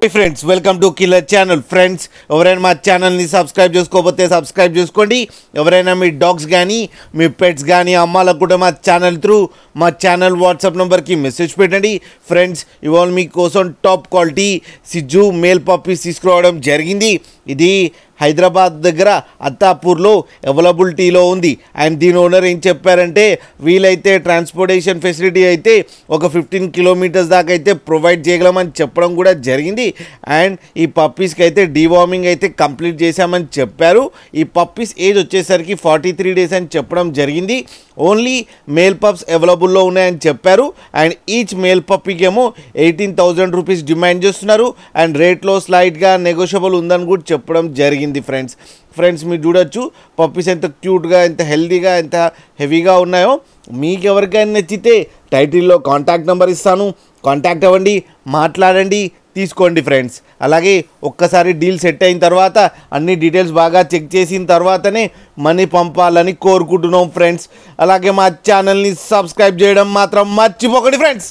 Friends welcome to killer channel. Friends ఎవరైనా మా ఛానల్ని సబ్స్క్రైబ్ చేసుకోకపోతే సబ్స్క్రైబ్ చేసుకోండి. ఎవరైనా మీ డాగ్స్ కానీ మీ పెట్స్ కానీ అమ్మాలకు కూడా మా ఛానల్ వాట్సాప్ నెంబర్కి మెసేజ్ పెట్టండి. ఫ్రెండ్స్ ఇవాళ మీకోసం టాప్ క్వాలిటీ సిజ్జు మేల్ పప్పీస్ తీసుకురావడం జరిగింది. ఇది హైదరాబాద్ దగ్గర అత్తాపూర్లో అవైలబిలిటీలో ఉంది. అండ్ దీని ఓనర్ ఏం చెప్పారంటే వీలైతే ట్రాన్స్పోర్టేషన్ ఫెసిలిటీ అయితే ఒక 15 కిలోమీటర్స్ దాకా అయితే ప్రొవైడ్ చేయగలమని చెప్పడం కూడా జరిగింది. అండ్ ఈ పప్పీస్కి అయితే డీవార్మింగ్ అయితే కంప్లీట్ చేశామని చెప్పారు. ఈ పప్పీస్ ఏజ్ వచ్చేసరికి 43 డేస్ అని చెప్పడం జరిగింది. ఓన్లీ మేల్ పప్స్ అవైలబుల్లో ఉన్నాయని చెప్పారు. అండ్ ఈచ్ మేల్ పప్పీకి ఏమో 18,000 రూపీస్ డిమాండ్ చేస్తున్నారు. అండ్ రేట్లో స్లైట్గా నెగోషియబుల్ ఉందని కూడా చెప్పడం జరిగింది. ఫ్రెండ్స్ మీరు చూడొచ్చు పప్పీస్ ఎంత క్యూట్గా, ఎంత హెల్తీగా, ఎంత హెవీగా ఉన్నాయో. మీకు ఎవరికైనా నచ్చితే టైటిల్లో కాంటాక్ట్ నెంబర్ ఇస్తాను, కాంటాక్ట్ అవ్వండి, మాట్లాడండి, తీసుకోండి ఫ్రెండ్స్. అలాగే ఒక్కసారి డీల్ సెట్ అయిన తర్వాత అన్ని డీటెయిల్స్ బాగా చెక్ చేసిన తర్వాతనే మనీ పంపాలని కోరుకుంటున్నాం ఫ్రెండ్స్. అలాగే మా ఛానల్ని సబ్స్క్రైబ్ చేయడం మాత్రం మర్చిపోకండి ఫ్రెండ్స్.